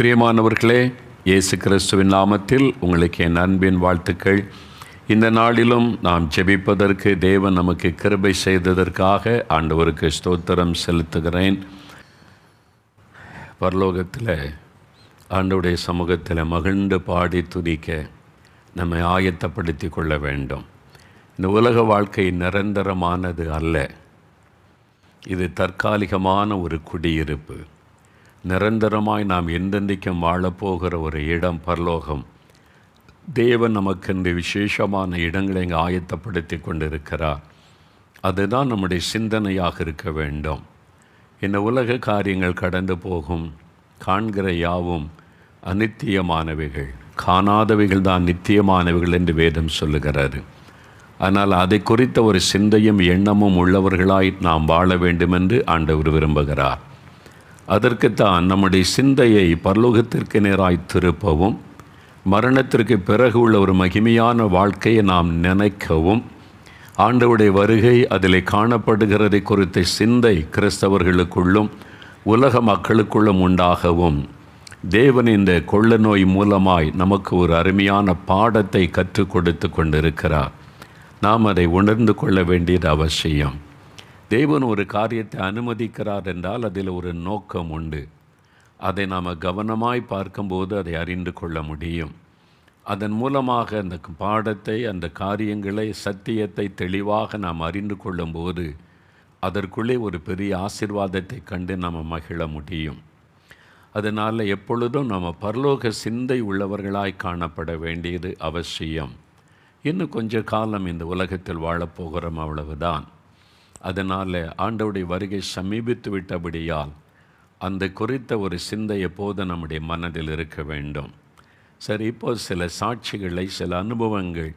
பிரியமானவர்களே, இயேசு கிறிஸ்துவின் நாமத்தில் உங்களுக்கு என் அன்பின் வாழ்த்துக்கள். இந்த நாளிலும் நாம் ஜெபிப்பதற்கு தேவன் நமக்கு கிருபை செய்ததற்காக ஆண்டவருக்கு ஸ்தோத்திரம் செலுத்துகிறேன். பரலோகத்தில் ஆண்டவருடைய சமூகத்தில் மகிழ்ந்து பாடி துதிக்க நம்மை ஆயத்தப்படுத்தி கொள்ள வேண்டும். இந்த உலக வாழ்க்கை நிரந்தரமானது அல்ல. இது தற்காலிகமான ஒரு குடியிருப்பு. நிரந்தரமாய் நாம் எந்தெந்தைக்கும் வாழப்போகிற ஒரு இடம் பரலோகம். தேவன் நமக்கென்று விசேஷமான இடங்களை இங்கே ஆயத்தப்படுத்தி கொண்டிருக்கிறார். அதுதான் நம்முடைய சிந்தனையாக இருக்க வேண்டும். இந்த உலக காரியங்கள் கடந்து போகும். காண்கிற யாவும் அநித்தியமானவைகள், காணாதவைகள் தான் நித்தியமானவைகள் என்று வேதம் சொல்லுகிறாரு. ஆனால் அதை குறித்த ஒரு சிந்தையும் எண்ணமும் உள்ளவர்களாய் நாம் வாழ வேண்டுமென்று ஆண்டவர் விரும்புகிறார். அதற்குத்தான் நம்முடைய சிந்தையை பரலோகத்திற்கு நேராய் திருப்பவும், மரணத்திற்கு பிறகு உள்ள ஒரு மகிமையான வாழ்க்கையை நாம் நினைக்கவும், ஆண்டவருடைய வருகை அதில் காணப்படுகிறதை குறித்த சிந்தை கிறிஸ்தவர்களுக்குள்ளும் உலக மக்களுக்குள்ளும் உண்டாகவும், தேவன் இந்த கொள்ள நோய் மூலமாய் நமக்கு ஒரு அருமையான பாடத்தை கற்றுக் கொடுத்து கொண்டிருக்கிறார். நாம் அதை உணர்ந்து கொள்ள வேண்டியது அவசியம். தேவன் ஒரு காரியத்தை அனுமதிக்கிறார் என்றால் அதில் ஒரு நோக்கம் உண்டு. அதை நாம் கவனமாய் பார்க்கும்போது அதை அறிந்து கொள்ள முடியும். அதன் மூலமாக அந்த பாடத்தை, அந்த காரியங்களை, சத்தியத்தை தெளிவாக நாம் அறிந்து கொள்ளும்போது அதற்குள்ளே ஒரு பெரிய ஆசீர்வாதத்தை கண்டு நாம் மகிழ முடியும். அதனால் எப்பொழுதும் நம்ம பரலோக சிந்தை உள்ளவர்களாய் காணப்பட வேண்டியது அவசியம். இன்னும் கொஞ்ச காலம் இந்த உலகத்தில் வாழப்போகிறோம், அவ்வளவுதான். அதனால் ஆண்டவருடைய வருகை சமீபித்து விட்டபடியால் அந்த குறித்த ஒரு சிந்தை எப்போது நம்முடைய மனதில் இருக்க வேண்டும். சரி, இப்போது சில சாட்சிகளை, சில அனுபவங்கள்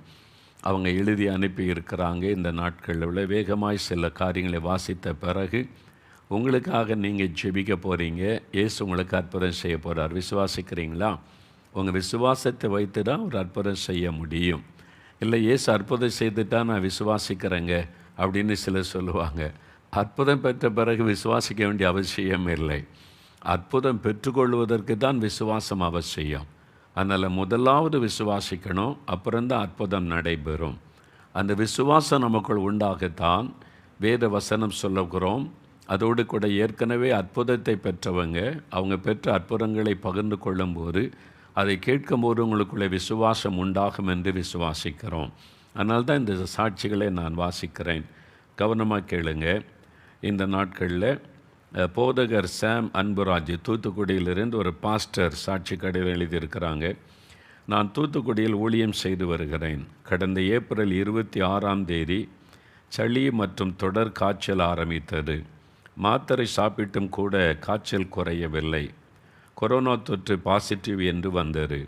அவங்க எழுதி அனுப்பி இருக்கிறாங்க. இந்த நாட்களில் வேகமாய் சில காரியங்களை வாசித்த பிறகு உங்களுக்காக நீங்கள் ஜெபிக்க போகிறீங்க. இயேசு உங்களுக்கு அற்புதம் செய்ய போகிறார். விசுவாசிக்கிறீங்களா? உங்கள் விசுவாசத்தை வைத்து தான் ஒரு அற்புதம் செய்ய முடியும். இல்லை, இயேசு அற்புதம் செய்துட்டா நான் விசுவாசிக்கிறேங்க அப்படின்னு சிலர் சொல்லுவாங்க. அற்புதம் பெற்ற பிறகு விசுவாசிக்க வேண்டிய அவசியம் இல்லை. அற்புதம் பெற்றுக்கொள்வதற்கு தான் விசுவாசம் அவசியம். அதனால் முதலாவது விசுவாசிக்கணும், அப்புறம்தான் அற்புதம் நடைபெறும். அந்த விசுவாசம் நமக்குள் உண்டாகத்தான் வேத வசனம் சொல்லுகிறோம். அதோடு கூட ஏற்கனவே அற்புதத்தை பெற்றவங்க அவங்க பெற்ற அற்புதங்களை பகிர்ந்து கொள்ளும்போது, அதை கேட்கும்போது உங்களுக்குள்ளே விசுவாசம் உண்டாகும் என்று விசுவாசிக்கிறோம். அதனால்தான் இந்த சாட்சிகளை நான் வாசிக்கிறேன். கவனமாக கேளுங்க. இந்த நாட்களில் போதகர் சாம் அன்புராஜ் தூத்துக்குடியிலிருந்து ஒரு பாஸ்டர் சாட்சி கடிதம் எழுதியிருக்கிறாங்க. நான் தூத்துக்குடியில் ஊழியம் செய்து வருகிறேன். கடந்த ஏப்ரல் 26 சளி மற்றும் தொடர் காய்ச்சல் ஆரம்பித்தது. மாத்திரை சாப்பிட்டும் கூட காய்ச்சல் குறையவில்லை. கொரோனா தொற்று பாசிட்டிவ் என்று வந்தது.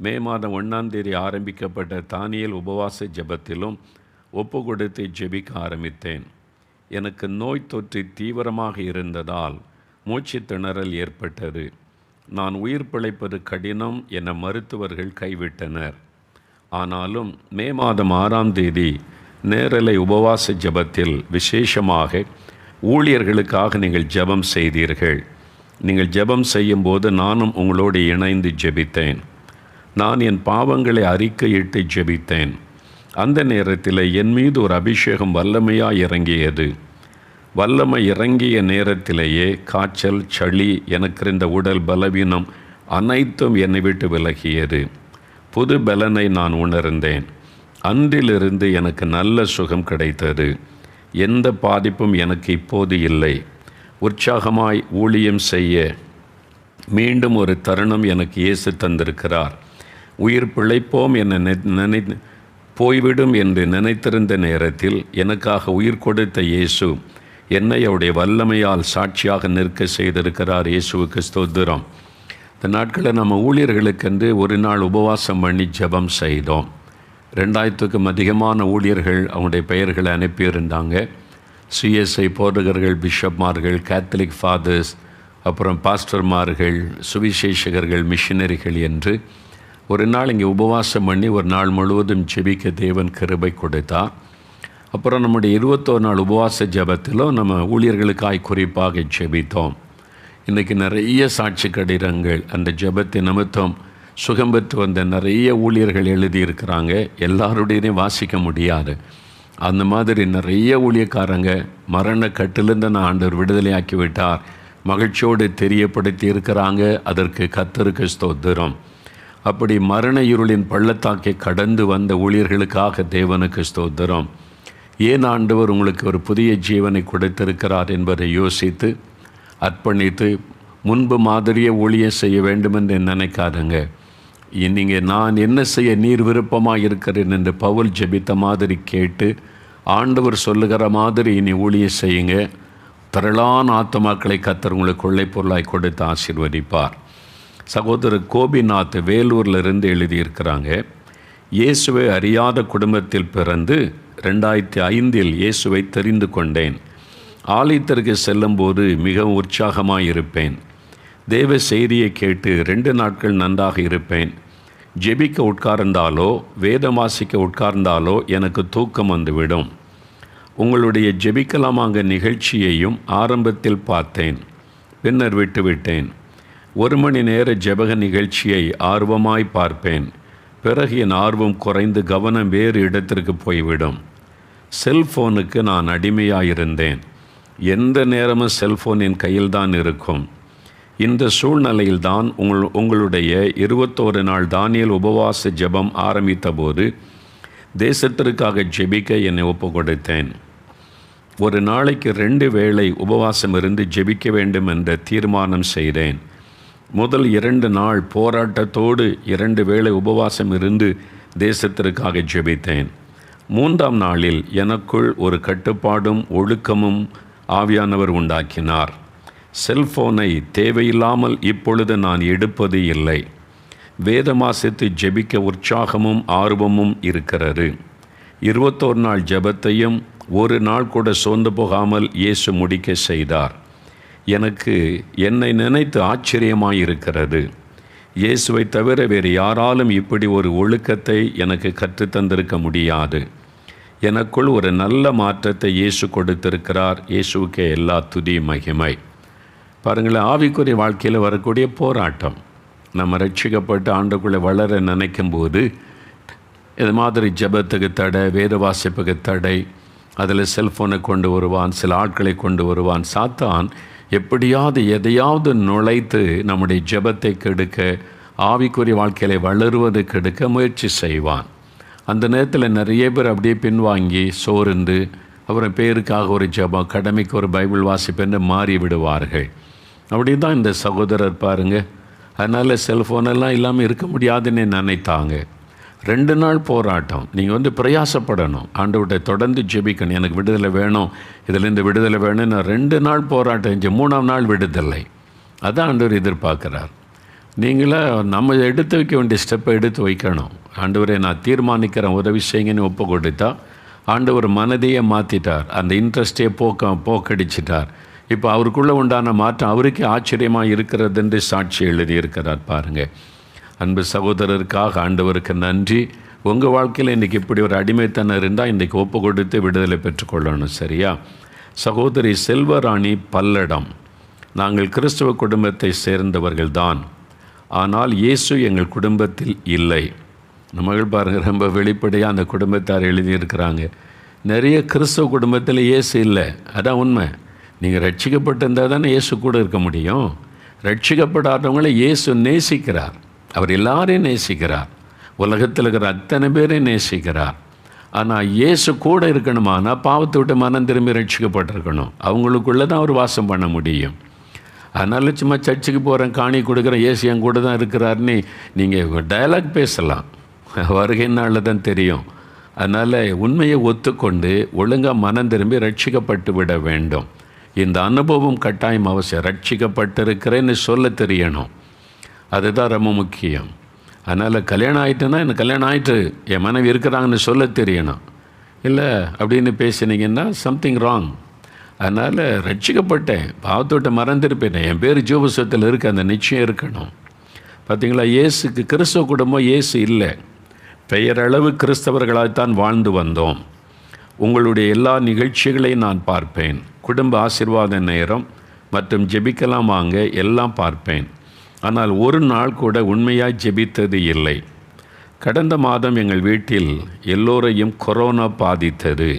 மே மாதம் 1 ஆரம்பிக்கப்பட்ட தானியல் உபவாச ஜெபத்திலும் ஒப்பு கொடுத்து ஜெபிக்க ஆரம்பித்தேன். எனக்கு நோய் தொற்று தீவிரமாக இருந்ததால் மூச்சு திணறல் ஏற்பட்டது. நான் உயிர் பிழைப்பது கடினம் என மருத்துவர்கள் கைவிட்டனர். ஆனாலும் மே மாதம் 6 நேரலை உபவாச ஜெபத்தில் விசேஷமாக ஊழியர்களுக்காக நீங்கள் ஜெபம் செய்தீர்கள். நீங்கள் ஜெபம் செய்யும்போது நானும் உங்களோடு இணைந்து ஜெபித்தேன். நான் என் பாவங்களை அறிக்கையிட்டு ஜெபித்தேன். அந்த நேரத்தில் என் மீது ஒரு அபிஷேகம் வல்லமையாக இறங்கியது. வல்லமை இறங்கிய நேரத்திலேயே காய்ச்சல், சளி, எனக்கு இருந்த உடல் பலவீனம் அனைத்தும் என்னை விட்டு விலகியது. புது பலனை நான் உணர்ந்தேன். அன்றிலிருந்து எனக்கு நல்ல சுகம் கிடைத்தது. எந்த பாதிப்பும் எனக்கு இப்போது இல்லை. உற்சாகமாய் ஊழியம் செய்ய மீண்டும் ஒரு தருணம் எனக்கு இயேசு தந்திருக்கிறார். உயிர் பிழைப்போம் என போய்விடும் என்று நினைத்திருந்த நேரத்தில் எனக்காக உயிர் கொடுத்த இயேசு என்னை அவருடைய வல்லமையால் சாட்சியாக நிற்க செய்திருக்கிறார். இயேசுவுக்கு ஸ்தோத்திரம். இந்த நாட்களில் நம்ம ஊழியர்களுக்கென்று ஒரு நாள் உபவாசம் பண்ணி ஜெபம் செய்தோம். 2000க்கும் அதிகமான ஊழியர்கள் அவங்களுடைய பெயர்களை அனுப்பியிருந்தாங்க. சிஎஸ்ஐ போதகர்கள், பிஷப்மார்கள், கேத்தலிக் ஃபாதர்ஸ், அப்புறம் பாஸ்டர்மார்கள், சுவிசேஷகர்கள், மிஷினரிகள் என்று ஒரு நாள் இங்கே உபவாசம் பண்ணி ஒரு நாள் முழுவதும் ஜெபிக்க தேவன் கிருபை கொடுத்தார். அப்புறம் நம்முடைய 21 நாள் உபவாச ஜெபத்திலும் நம்ம ஊழியர்களுக்காய் குறிப்பாக ஜெபித்தோம். இன்றைக்கி நிறைய சாட்சி கடிதங்கள் அந்த ஜெபத்தை நிமித்தம் சுகம் பெற்று வந்த நிறைய ஊழியர்கள் எழுதியிருக்கிறாங்க. எல்லாருடையும் வாசிக்க முடியாது. அந்த மாதிரி நிறைய ஊழியக்காரங்க மரண கட்டிலிருந்து நான் ஆண்டவர் விடுதலையாக்கி விட்டார் மகிழ்ச்சியோடு தெரியப்படுத்தி இருக்கிறாங்க. அதற்கு கர்த்தருக்கு ஸ்தோத்திரம். அப்படி மரண இருளின் பள்ளத்தாக்கை கடந்து வந்த ஊழியர்களுக்காக தேவனுக்கு ஸ்தோத்திரம். ஏன் ஆண்டவர் உங்களுக்கு ஒரு புதிய ஜீவனை கொடுத்திருக்கிறார் என்பதை யோசித்து அர்ப்பணித்து முன்பு மாதிரியே ஊழியம் செய்ய வேண்டுமென்று நினைக்காதுங்க. நீங்கள் நான் என்ன செய்ய நீர் விருப்பமாக இருக்கிறேன் என்று பவுல் ஜெபித்த மாதிரி கேட்டு ஆண்டவர் சொல்லுகிற மாதிரி இனி ஊழியம் செய்யுங்க. திரளான ஆத்துமாக்களை கர்த்தர் உங்களுக்கு கொள்ளை பொருளாய் கொடுத்து ஆசீர்வதிப்பார். சகோதரர் கோபிநாத் வேலூரிலிருந்து எழுதியிருக்கிறாங்க. இயேசுவை அறியாத குடும்பத்தில் பிறந்து 2005 இயேசுவை தெரிந்து கொண்டேன். ஆலயத்திற்கு செல்லும்போது மிகவும் உற்சாகமாக இருப்பேன். தேவ செய்தியை கேட்டு 2 நாட்கள் நன்றாக இருப்பேன். ஜெபிக்க உட்கார்ந்தாலோ வேதம் வாசிக்க உட்கார்ந்தாலோ எனக்கு தூக்கம் வந்துவிடும். உங்களுடைய ஜெபிக்கலாமாங்க நிகழ்ச்சியையும் ஆரம்பத்தில் பார்த்தேன், பின்னர் விட்டுவிட்டேன். 1 மணி நேர ஜெபக நிகழ்ச்சியை ஆர்வமாய் பார்ப்பேன். பிறகு என் ஆர்வம் குறைந்து கவனம் வேறு இடத்திற்கு போய்விடும். செல்ஃபோனுக்கு நான் அடிமையாயிருந்தேன். எந்த நேரமும் செல்ஃபோன் என் கையில்தான் இருக்கும். இந்த சூழ்நிலையில்தான் உங்களுடைய 21 நாள் தானியேல் உபவாச ஜெபம் ஆரம்பித்த போது தேசத்திற்காக ஜெபிக்க என்னை ஒப்பு கொடுத்தேன். ஒரு நாளைக்கு 2 வேளை உபவாசம் இருந்து ஜெபிக்க வேண்டும் என்ற தீர்மானம் செய்தேன். முதல் 2 நாள் போராட்டத்தோடு 2 வேளை உபவாசம் இருந்து தேசத்திற்காக ஜெபித்தேன். 3ஆம் நாளில் எனக்குள் ஒரு கட்டுப்பாடும் ஒழுக்கமும் ஆவியானவர் உண்டாக்கினார். செல்போனை தேவையில்லாமல் இப்பொழுது நான் எடுப்பது இல்லை. வேதமாசித்து ஜெபிக்க உற்சாகமும் ஆர்வமும் இருக்கிறது. 21 நாள் ஜெபத்தையும் ஒரு நாள் கூட சோர்ந்து போகாமல் இயேசு முடிக்க செய்தார். எனக்கு என்னை நினைத்து ஆச்சரியமாயிருக்கிறது. இயேசுவை தவிர வேறு யாராலும் இப்படி ஒரு ஒழுக்கத்தை எனக்கு கற்றுத்தந்திருக்க முடியாது. எனக்குள் ஒரு நல்ல மாற்றத்தை இயேசு கொடுத்திருக்கிறார். இயேசுக்கே எல்லா துதி மகிமை. பாருங்களேன், ஆவிக்குரிய வாழ்க்கையில் வரக்கூடிய போராட்டம். நம்ம ரட்சிக்கப்பட்டு ஆண்டுக்குள்ளே வளர நினைக்கும் போது இது மாதிரி ஜெபத்துக்கு தடை, வேத வாசிப்புக்கு தடை, அதில் செல்ஃபோனை கொண்டு வருவான், சில ஆட்களை கொண்டு வருவான். சாத்தான் எப்படியாவது எதையாவது நுழைத்து நம்முடைய ஜெபத்தை கெடுக்க, ஆவிக்குரிய வாழ்க்கையில வளருவது கெடுக்க முயற்சி செய்வான். அந்த நேரத்தில் நிறைய பேர் அப்படியே பின்வாங்கி சோர்ந்து அப்புறம் பேருக்காக ஒரு ஜெபம், கடமைக்கு ஒரு பைபிள் வாசிப்பென்று மாறி விடுவார்கள். அப்படி தான் இந்த சகோதரர் பாருங்க. அதனால் செல்ஃபோனெல்லாம் இல்லாமல் இருக்க முடியாதுன்னு நினைத்தாங்க. 2 நாள் போராட்டம். நீங்கள் பிரயாசப்படணும், ஆண்டவர்கிட்ட தொடர்ந்து ஜெபிக்கணும். எனக்கு விடுதலை வேணும், இதிலேருந்து விடுதலை வேணும்னு 2 நாள் போராட்டம் செஞ்சு 3ஆம் நாள் விடுதலை. அதான் ஆண்டவர் எதிர்பார்க்குறார். நீங்களே நம்ம எடுத்து வைக்க வேண்டிய ஸ்டெப்பை எடுத்து வைக்கணும். ஆண்டவரை நான் தீர்மானிக்கிறேன், உதவி செய்யுங்கன்னு ஒப்பு கொடுத்தா ஆண்டவர் மனதையே மாற்றிட்டார். அந்த இன்ட்ரெஸ்டே போக்கடிச்சிட்டார். இப்போ அவருக்குள்ளே உண்டான மாற்றம் அவருக்கே ஆச்சரியமாக இருக்கிறது என்று சாட்சி எழுதியிருக்கிறார். பாருங்கள், அன்பு சகோதரருக்காக ஆண்டவருக்கு நன்றி. உங்கள் வாழ்க்கையில் இன்றைக்கி இப்படி ஒரு அடிமைத்தனம் இருந்தால் இன்றைக்கி ஒப்பு கொடுத்து விடுதலை பெற்றுக்கொள்ளணும். சரியா? சகோதரி செல்வராணி பல்லடம், நாங்கள் கிறிஸ்துவ குடும்பத்தை சேர்ந்தவர்கள்தான், ஆனால் இயேசு எங்கள் குடும்பத்தில் இல்லை. நம்மகள் பாருங்கள், ரொம்ப வெளிப்படையாக அந்த குடும்பத்தார் எழுதியிருக்கிறாங்க. நிறைய கிறிஸ்துவ குடும்பத்தில் இயேசு இல்லை, அதான் உண்மை. நீங்கள் ரட்சிக்கப்பட்டிருந்தால் தானே இயேசு கூட இருக்க முடியும். ரட்சிக்கப்படாதவங்களை இயேசு நேசிக்கிறார். அவர் எல்லாரையும் நேசிக்கிறார். உலகத்தில் இருக்கிற அத்தனை பேரையும் நேசிக்கிறார். ஆனால் இயேசு கூட இருக்கணுமானா பாவத்தை விட்டு மனம் திரும்பி ரட்சிக்கப்பட்டிருக்கணும். அவங்களுக்குள்ளே தான் அவர் வாசம் பண்ண முடியும். அதனால் சும்மா சர்ச்சுக்கு போகிறேன், காணி கொடுக்குறேன், இயேசு என் கூட தான் இருக்கிறாருன்னு நீங்கள் டயலாக் பேசலாம், வருகை நாளில் தான் தெரியும். அதனால் உண்மையை ஒத்துக்கொண்டு ஒழுங்காக மனம் திரும்பி ரட்சிக்கப்பட்டு விட வேண்டும். இந்த அனுபவம் கட்டாயம் அவசியம். ரட்சிக்கப்பட்டிருக்கிறேன்னு சொல்ல தெரியணும், அதுதான் ரொம்ப முக்கியம். அதனால் கல்யாணம் ஆகிட்டுன்னா எனக்கு கல்யாணம் ஆகிட்டு என் மனைவி இருக்கிறாங்கன்னு சொல்ல தெரியணும். இல்லை அப்படின்னு பேசினீங்கன்னா சம்திங் ராங். அதனால் ரட்சிக்கப்பட்டேன், பாவத்தோட்ட மறந்துருப்பேன், என் பேர் ஜீவபுஸ்தகத்தில் இருக்க அந்த நிச்சயம் இருக்கணும். பார்த்திங்களா, இயேசுக்கு கிறிஸ்தவ குடும்பம் இயேசு இல்லை. பெயரளவு கிறிஸ்தவர்களாய்த்தான் வாழ்ந்து வந்தோம். உங்களுடைய எல்லா நிகழ்ச்சிகளையும் நான் பார்ப்பேன். குடும்ப ஆசீர்வாத நேரம் மற்றும் ஜெபிக்கலாம் வாங்க எல்லாம் பார்ப்பேன். ஆனால் ஒரு நாள் கூட உண்மையாய் ஜெபித்தது இல்லை. கடந்த மாதம் எங்கள் வீட்டில் எல்லோரையும் கொரோனா பாதித்தது.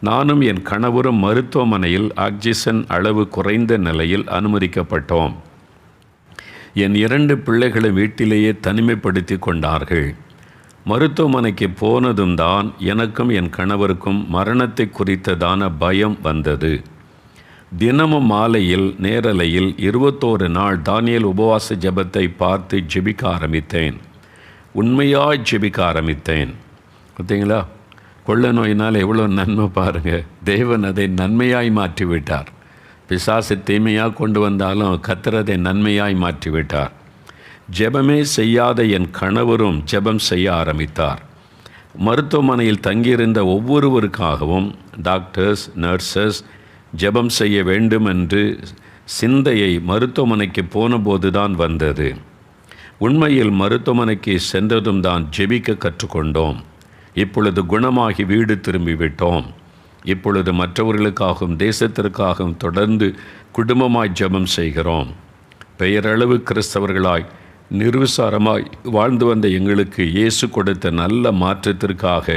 நானும் என் கணவரும் மருத்துவமனையில் ஆக்சிஜன் அளவு குறைந்த நிலையில் அனுமதிக்கப்பட்டோம். என் 2 பிள்ளைகளும் வீட்டிலேயே தனிமைப்படுத்தி கொண்டார்கள். மருத்துவமனைக்கு போனதும் தான் எனக்கும் என் கணவருக்கும் மரணத்தை குறித்ததான பயம் வந்தது. தினமும் மாலையில் நேரலையில் 21 நாள் தானியேல் உபவாச ஜெபத்தை பார்த்து ஜெபிக்க ஆரம்பித்தேன். உண்மையாய் ஜெபிக்க ஆரம்பித்தேன். பார்த்தீங்களா, கொள்ள நோயினால் எவ்வளோ நன்மை பாருங்கள். தேவன் அதை நன்மையாய் மாற்றிவிட்டார். பிசாசு தீமையாக கொண்டு வந்தாலும் கர்த்தர் அதை நன்மையாய் மாற்றிவிட்டார். ஜெபமே செய்யாத என் கணவரும் ஜெபம் செய்ய ஆரம்பித்தார். மருத்துவமனையில் தங்கியிருந்த ஒவ்வொருவருக்காகவும் டாக்டர்ஸ், நர்சஸ் ஜெபம் செய்ய வேண்டும் என்று சிந்தையை மருத்துவமனைக்கு போனபோது தான் வந்தது. உண்மையில் மருத்துவமனைக்கு சென்றதும் தான் ஜெபிக்க கற்றுக்கொண்டோம். இப்பொழுது குணமாகி வீடு திரும்பிவிட்டோம். இப்பொழுது மற்றவர்களுக்காகவும் தேசத்திற்காகவும் தொடர்ந்து குடும்பமாய் ஜெபம் செய்கிறோம். பெயரளவு கிறிஸ்தவர்களாய் நிர்விசாரமாய் வாழ்ந்து வந்த எங்களுக்கு இயேசு கொடுத்த நல்ல மாற்றத்திற்காக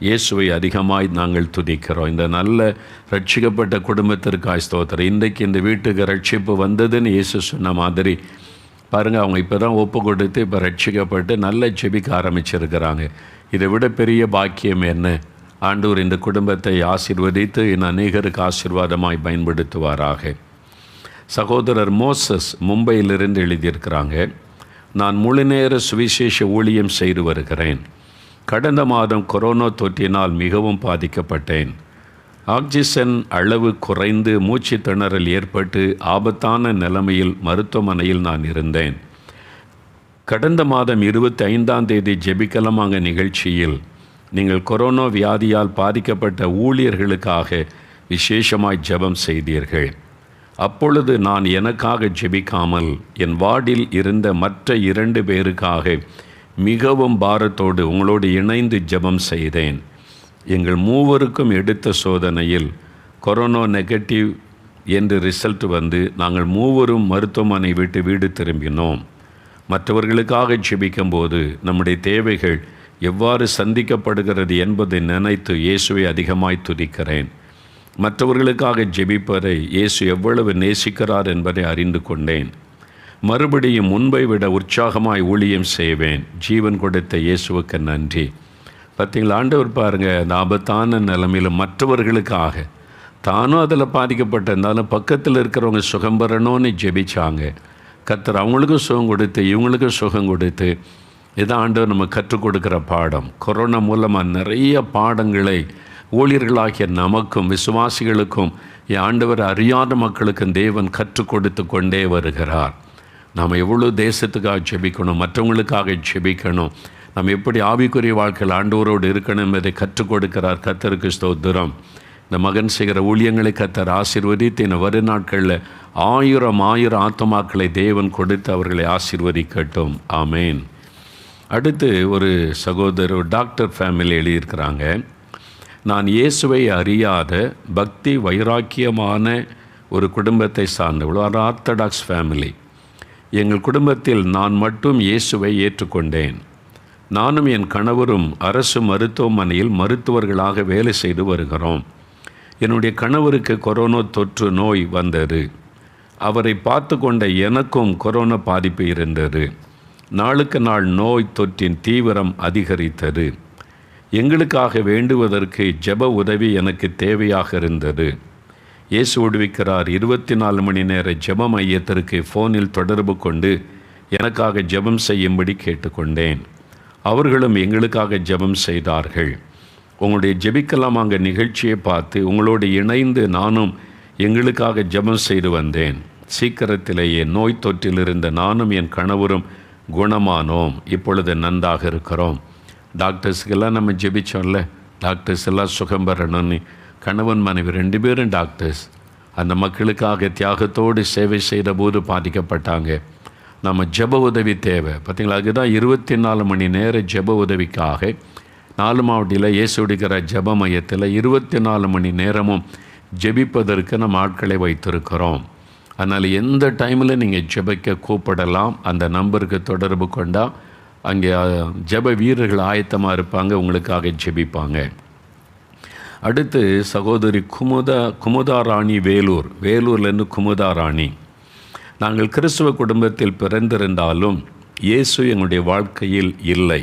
இயேசுவை அதிகமாய் நாங்கள் துதிக்கிறோம். இந்த நல்ல ரட்சிக்கப்பட்ட குடும்பத்திற்காய் ஸ்தோத்திரம். இன்றைக்கு இந்த வீட்டுக்கு ரட்சிப்பு வந்ததுன்னு இயேசு சொன்ன மாதிரி பாருங்கள், அவங்க இப்போ தான் ஒப்பு கொடுத்து இப்போ ரட்சிக்கப்பட்டு நல்ல ஜெபிக்க ஆரம்பிச்சிருக்கிறாங்க. இதை விட பெரிய பாக்கியம் என்ன? ஆண்டவர் இந்த குடும்பத்தை ஆசீர்வதித்து இன்னும் அநேகருக்கு ஆசீர்வாதமாய் பயன்படுத்துவாராக. சகோதரர் மோசஸ் மும்பையிலிருந்து எழுதியிருக்கிறாங்க. நான் முழுநேர சுவிசேஷ ஊழியம் செய்து வருகிறேன். கடந்த மாதம் கொரோனா தொற்றினால் மிகவும் பாதிக்கப்பட்டேன். ஆக்சிஜன் அளவு குறைந்து மூச்சு திணறல் ஏற்பட்டு ஆபத்தான நிலைமையில் மருத்துவமனையில் நான் இருந்தேன். கடந்த மாதம் 25ஆம் தேதி ஜெபிக்கலமாங்க நிகழ்ச்சியில் நீங்கள் கொரோனா வியாதியால் பாதிக்கப்பட்ட ஊழியர்களுக்காக விசேஷமாய் ஜெபம் செய்தீர்கள். அப்பொழுது நான் எனக்காக ஜெபிக்காமல் என் வார்டில் இருந்த மற்ற 2 பேருக்காக மிகவும் பாரத்தோடு உங்களோடு இணைந்து ஜெபம் செய்தேன். எங்கள் மூவருக்கும் எடுத்த சோதனையில் கொரோனா நெகட்டிவ் என்று ரிசல்ட் வந்து நாங்கள் மூவரும் மருத்துவமனை விட்டு வீடு திரும்பினோம். மற்றவர்களுக்காக ஜெபிக்கும்போது நம்முடைய தேவைகள் எவ்வாறு சந்திக்கப்படுகிறது என்பதை நினைத்து இயேசுவை அதிகமாய் துதிக்கிறேன். மற்றவர்களுக்காக ஜெபிப்பதை இயேசு எவ்வளவு நேசிக்கிறார் என்பதை அறிந்து கொண்டேன். மறுபடியும் முன்பை விட உற்சாகமாய் ஊழியம் செய்வேன். ஜீவன் கொடுத்த இயேசுவுக்கு நன்றி. பார்த்தீங்களா, ஆண்டவர் பாருங்கள், அந்த ஆபத்தான நிலைமையில் மற்றவர்களுக்காக தானும் அதில் பாதிக்கப்பட்டிருந்தாலும் பக்கத்தில் இருக்கிறவங்க சுகம் பெறணும்னு ஜெபிச்சாங்க. கர்த்தர் அவங்களுக்கும் சுகம் கொடுத்து இவங்களுக்கும் சுகம் கொடுத்து இதான் ஆண்டவர் நம்ம கற்றுக் கொடுக்குற பாடம். கொரோனா மூலமாக நிறைய பாடங்களை ஊழியர்களாகிய நமக்கும் விசுவாசிகளுக்கும் ஆண்டவர் அறியாத மக்களுக்கும் தேவன் கற்றுக் கொடுத்து கொண்டே வருகிறார். நாம் எவ்வளோ தேசத்துக்காக ஜெபிக்கணும், மற்றவங்களுக்காக ஜெபிக்கணும், நம்ம எப்படி ஆவிக்குரிய வாழ்க்கையில் ஆண்டவரோடு இருக்கணும் என்பதை கற்றுக் கொடுக்கிறார். கர்த்தருக்கு ஸ்தோத்திரம். இந்த மகன் செய்கிற ஊழியங்களை கர்த்தர் ஆசீர்வதித்து இந்த வரும் நாட்களில் 1000 ஆத்துமாக்களை தேவன் கொடுத்து அவர்களை ஆசீர்வதிக்கட்டும். ஆமேன். அடுத்து ஒரு சகோதரர் டாக்டர் ஃபேமிலி எழுதியிருக்கிறாங்க. நான் இயேசுவை அறியாத பக்தி வைராக்கியமான ஒரு குடும்பத்தை சார்ந்தவள், ஒரு ஆர்த்தடாக்ஸ் ஃபேமிலி. எங்கள் குடும்பத்தில் நான் மட்டும் இயேசுவை ஏற்றுக்கொண்டேன். நானும் என் கணவரும் அரசு மருத்துவமனையில் மருத்துவர்களாக வேலை செய்து வருகிறோம். என்னுடைய கணவருக்கு கொரோனா தொற்று நோய் வந்தது. அவரை பார்த்து கொண்ட எனக்கும் கொரோனா பாதிப்பு இருந்தது. நாளுக்கு நாள் நோய் தொற்றின் தீவிரம் அதிகரித்தது. எங்களுக்காக வேண்டுவதற்கு ஜெப உதவி எனக்கு தேவையாக இருந்தது. இயேசு விடுவிக்கிறார் 24 மணி நேர ஜெப மையத்திற்கு ஃபோனில் தொடர்பு கொண்டு எனக்காக ஜெபம் செய்யும்படி கேட்டுக்கொண்டேன். அவர்களும் எங்களுக்காக ஜெபம் செய்தார்கள். உங்களுடைய ஜெபிக்கலாமாங்க நிகழ்ச்சியை பார்த்து உங்களோடு இணைந்து நானும் எங்களுக்காக ஜெபம் செய்து வந்தேன். சீக்கிரத்திலேயே நோய் தொற்றிலிருந்த நானும் என் கணவரும் குணமானோம். இப்பொழுது நன்றாக இருக்கிறோம். டாக்டர்ஸுக்கெல்லாம் நம்ம ஜெபிச்சோம்ல, டாக்டர்ஸ் எல்லாம் சுகம் பெறணும்னு. கணவன் மனைவி 2 பேரும் டாக்டர்ஸ். அந்த மக்களுக்காக தியாகத்தோடு சேவை செய்த போது பாதிக்கப்பட்டாங்க. நம்ம ஜெப உதவி தேவை. பார்த்தீங்களா, அதுதான் 24 மணி நேர ஜெப உதவிக்காக 4 மாவட்டத்தில் இயேசு விடுகிற ஜெப மையத்தில் 24 மணி நேரமும் ஜெபிப்பதற்கு நம்ம ஆட்களை வைத்திருக்கிறோம். அதனால் எந்த டைமில் நீங்கள் ஜெபிக்க கூப்பிடலாம். அந்த நம்பருக்கு தொடர்பு கொண்டால் அங்கே ஜெப வீரர்கள் ஆயத்தமாக இருப்பாங்க, உங்களுக்காக ஜெபிப்பாங்க. அடுத்து சகோதரி குமுதா ராணி வேலூர்லேருந்து குமுதா ராணி. நாங்கள் கிறிஸ்துவ குடும்பத்தில் பிறந்திருந்தாலும் இயேசு எங்களுடைய வாழ்க்கையில் இல்லை.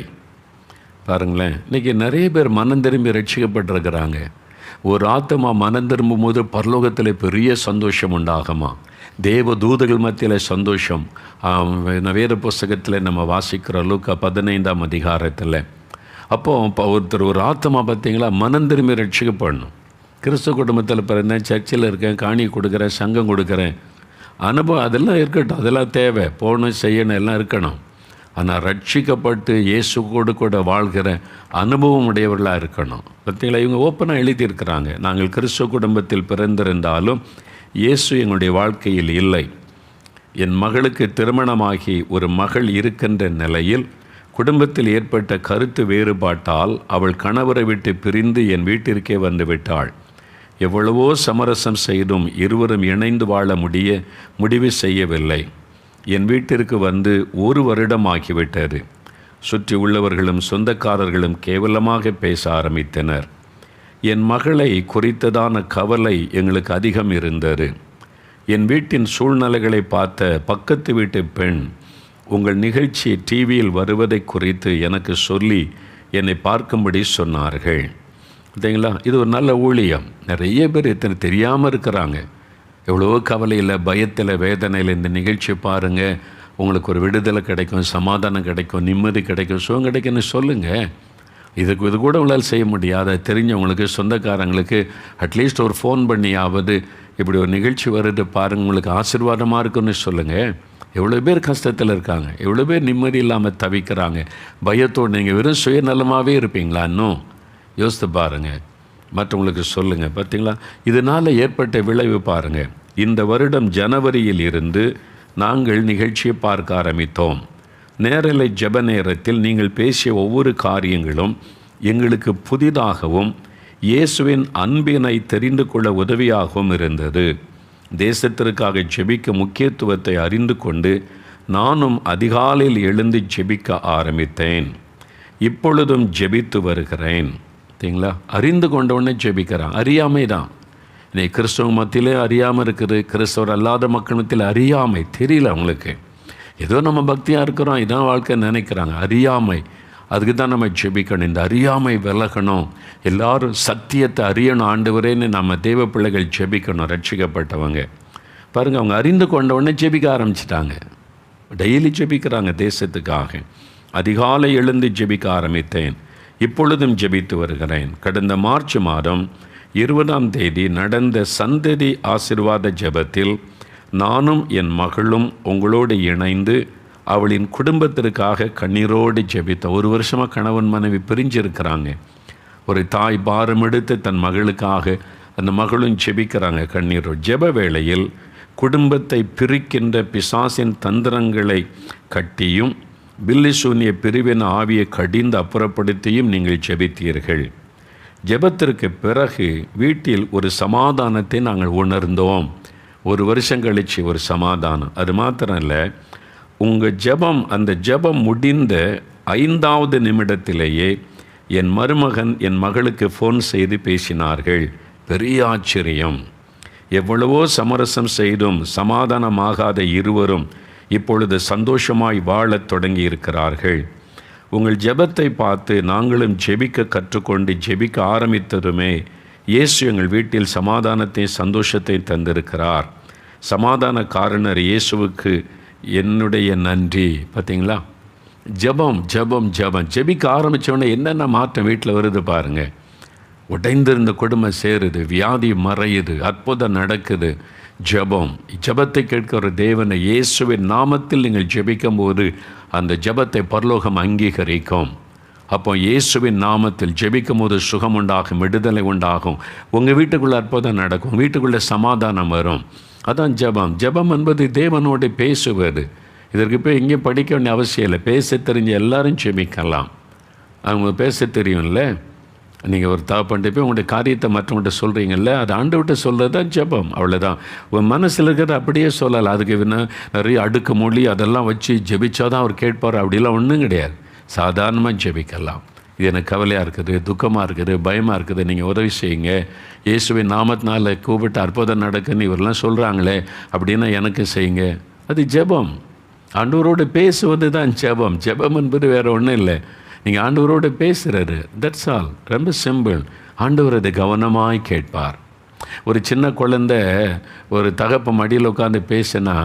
பாருங்களேன், இன்றைக்கி நிறைய பேர் மனம் திரும்பி ரட்சிக்கப்பட்டிருக்கிறாங்க. ஒரு ஆத்மா மனம் திரும்பும் போது பரலோகத்தில் பெரிய சந்தோஷம் உண்டாகுமா, தேவ தூதர்கள் மத்தியில் சந்தோஷம். வேறு புஸ்தகத்தில் நம்ம வாசிக்கிற லூக்கா 15ஆம் அதிகாரத்தில். அப்போது ஒருத்தர் ஒரு ஆத்மா பார்த்தீங்களா மனம் திரும்பி ரட்சிக்கப்படணும். கிறிஸ்துவ குடும்பத்தில் பிறந்தேன், சர்ச்சில் இருக்கேன், காணி கொடுக்குறேன், சங்கம் கொடுக்குறேன், அனுபவம் அதெல்லாம் இருக்கட்டும், அதெல்லாம் தேவை, போகணும் செய்யணும் எல்லாம் இருக்கணும். ஆனால் ரட்சிக்கப்பட்டு இயேசுவோடு கூட வாழ்கிற அனுபவம் உடையவர்களாக இருக்கணும். பார்த்தீங்களா, இவங்க ஓப்பனாக எழுதியிருக்கிறாங்க. நாங்கள் கிறிஸ்துவ குடும்பத்தில் பிறந்திருந்தாலும் இயேசு எங்களுடைய வாழ்க்கையில் இல்லை. என் மகளுக்கு திருமணமாகி ஒரு மகள் இருக்கின்ற நிலையில் குடும்பத்தில் ஏற்பட்ட கருத்து வேறுபாட்டால் அவள் கணவரை விட்டு பிரிந்து என் வீட்டிற்கே வந்து விட்டாள். எவ்வளவோ சமரசம் செய்தும் இருவரும் இணைந்து வாழ முடிவு செய்யவில்லை. என் வீட்டிற்கு வந்து 1 வருடம் ஆகிவிட்டது. சுற்றி உள்ளவர்களும் சொந்தக்காரர்களும் கேவலமாக பேச ஆரம்பித்தனர். என் மகளை குறித்ததான கவலை எங்களுக்கு அதிகம் இருந்தது. என் வீட்டின் சூழ்நிலைகளை பார்த்த பக்கத்து வீட்டு பெண் உங்கள் நிகழ்ச்சி டிவியில் வருவதை குறித்து எனக்கு சொல்லி என்னை பார்க்கும்படி சொன்னார்கள். பார்த்தீங்களா, இது ஒரு நல்ல ஊழியம். நிறைய பேர் இத்தனை தெரியாமல் இருக்கிறாங்க. எவ்வளோ கவலையில், பயத்தில், வேதனையில் இந்த நிகழ்ச்சி பாருங்கள், உங்களுக்கு ஒரு விடுதலை கிடைக்கும், சமாதானம் கிடைக்கும், நிம்மதி கிடைக்கும், சுகம் கிடைக்கும்னு சொல்லுங்கள். இது கூட உங்களால் செய்ய முடியாத தெரிஞ்சவங்களுக்கு, சொந்தக்காரங்களுக்கு அட்லீஸ்ட் ஒரு ஃபோன் பண்ணியாவது இப்படி ஒரு நிகழ்ச்சி வருது பாருங்கள், உங்களுக்கு ஆசீர்வாதமாக இருக்குன்னு சொல்லுங்கள். எவ்வளோ பேர் கஷ்டத்தில் இருக்காங்க, எவ்வளோ பேர் நிம்மதி இல்லாமல் தவிக்கிறாங்க, பயத்தோடு. நீங்கள் வெறும் சுயநலமாகவே இருப்பீங்களா? இன்னும் யோசித்து பாருங்கள், மற்றவங்களுக்கு சொல்லுங்கள். பார்த்தீங்களா, இதனால் ஏற்பட்ட விளைவு பாருங்கள். இந்த வருடம் ஜனவரியில் இருந்து நாங்கள் நிகழ்ச்சியை பார்க்க ஆரம்பித்தோம். நேரலை ஜெப நேரத்தில் நீங்கள் பேசிய ஒவ்வொரு காரியங்களும் எங்களுக்கு புதிதாகவும் இயேசுவின் அன்பினை தெரிந்து கொள்ள உதவியாகவும் இருந்தது. தேசத்திற்காக ஜெபிக்க முக்கியத்துவத்தை அறிந்து கொண்டு நானும் அதிகாலையில் எழுந்து ஜெபிக்க ஆரம்பித்தேன். இப்பொழுதும் ஜெபித்து வருகிறேன். சரிங்களா, அறிந்து கொண்டவுடனே ஜெபிக்கிறான். அறியாமை தான் இன்னைக்கு கிறிஸ்தவ மத்தியிலே அறியாமல் இருக்குது. கிறிஸ்தவர் அல்லாத மக்கள் மத்தியில் அறியாமை தெரியல அவங்களுக்கு. ஏதோ நம்ம பக்தியாக இருக்கிறோம், இதான் வாழ்க்கை நினைக்கிறாங்க. அறியாமை, அதுக்கு தான் நம்ம ஜெபிக்கணும். இந்த அறியாமை விலகணும், எல்லாரும் சத்தியத்தை அறியணும் ஆண்டவரேன்னு நம்ம தேவ பிள்ளைகள் ஜெபிக்கணும். ரட்சிக்கப்பட்டவங்க பாருங்கள், அவங்க அறிந்து கொண்டவுடனே ஜெபிக்க ஆரம்பிச்சிட்டாங்க. டெய்லி ஜெபிக்கிறாங்க தேசத்துக்காக. அதிகாலை எழுந்து ஜெபிக்க ஆரம்பித்தேன். இப்பொழுதும் ஜெபித்து வருகிறேன். கடந்த மார்ச் மாதம் 20ஆம் தேதி நடந்த சந்ததி ஆசீர்வாத ஜெபத்தில் நானும் என் மகளும் உங்களோடு இணைந்து அவளின் குடும்பத்திற்காக கண்ணீரோடு ஜெபித்த. 1 வருஷமாக கணவன் மனைவி பிரிஞ்சிருக்கிறாங்க. ஒரு தாய் பாரம் எடுத்து தன் மகளுக்காக அந்த மகளும் ஜெபிக்கிறாங்க கண்ணீரோடு. ஜெப வேளையில் குடும்பத்தை பிரிக்கின்ற பிசாசின் தந்திரங்களை கட்டியும் பில்லிசூனிய பிரிவின் ஆவியை கடிந்து அப்புறப்படுத்தியும் நீங்கள் ஜெபித்தீர்கள். ஜெபத்திற்கு பிறகு வீட்டில் ஒரு சமாதானத்தை நாங்கள் உணர்ந்தோம். 1 வருஷம் கழித்து ஒரு சமாதானம். அது மாத்திரம் இல்லை, உங்கள் ஜெபம், அந்த ஜெபம் முடிந்த 5வது நிமிடத்திலேயே என் மருமகன் என் மகளுக்கு ஃபோன் செய்து பேசினார்கள். பெரிய ஆச்சரியம். எவ்வளவோ சமரசம் செய்தும் சமாதானமாகாத இருவரும் இப்பொழுது சந்தோஷமாய் வாழத் தொடங்கி இருக்கிறார்கள். உங்கள் ஜெபத்தை பார்த்து நாங்களும் ஜெபிக்க கற்றுக்கொண்டு ஜெபிக்க ஆரம்பித்ததுமே இயேசு எங்கள் வீட்டில் சமாதானத்தை சந்தோஷத்தை தந்திருக்கிறார். சமாதான காரணர் இயேசுவுக்கு என்னுடைய நன்றி. பார்த்தீங்களா, ஜெபம் ஜெபம் ஜெபம் ஜெபிக்க ஆரம்பித்தோடனே என்னென்ன மாற்றம் வீட்டில் வருது பாருங்கள். உடைந்திருந்த குடும்பம் சேருது, வியாதி மறையுது, அற்புதம் நடக்குது. ஜெபம், ஜெபத்தை கேட்கிற தேவனை இயேசுவின் நாமத்தில் நீங்கள் ஜெபிக்கும் போது அந்த ஜெபத்தை பரலோகம் அங்கீகரிக்கும். அப்போ இயேசுவின் நாமத்தில் ஜெபிக்கும் போது சுகம் உண்டாகும், விடுதலை உண்டாகும், உங்கள் வீட்டுக்குள்ளே அற்புதம் நடக்கும், வீட்டுக்குள்ளே சமாதானம் வரும். அதான் ஜெபம். ஜெபம் என்பது தேவனோடு பேசுவது. இதற்கு போய் எங்கேயும் படிக்க வேண்டிய அவசியம் இல்லை. பேச தெரிஞ்ச எல்லாரும் ஜெபிக்கலாம். அவங்க பேச தெரியும்ல, நீங்கள் ஒரு தகப்பன்ட்டு போய் உங்களுடைய காரியத்தை மற்றவங்கள்ட்ட சொல்கிறீங்கல்ல, அது ஆண்டவர்கிட்ட சொல்கிறது தான் ஜெபம். அவ்வளோதான். உன் மனசில் இருக்கிறத அப்படியே சொல்லலாம். அதுக்கு நிறைய அடுக்கு மொழி அதெல்லாம் வச்சு ஜெபிச்சா தான் அவர் கேட்பார், அப்படிலாம் ஒன்றும் கிடையாது. சாதாரணமாக ஜெபிக்கலாம். இது எனக்கு கவலையாக இருக்குது, துக்கமாக இருக்குது, பயமாக இருக்குது, நீங்கள் உதவி செய்யுங்க, இயேசுவின் நாமத்தினால கூப்பிட்டு அற்புதம் நடக்குன்னு இவரெல்லாம் சொல்கிறாங்களே அப்படின்னா எனக்கு செய்யுங்க. அது ஜெபம். ஆண்டவரோடு பேசுவது தான் ஜெபம். ஜெபம் என்பது வேறு ஒன்றும் இல்லை. நீங்கள் ஆண்டவரோடு பேசுகிறாரு, தட்ஸ் ஆல். ரொம்ப சிம்பிள். ஆண்டவர் அதை கவனமாய் கேட்பார். ஒரு சின்ன குழந்தை ஒரு தகப்பன் மடியில் உட்காந்து பேசினா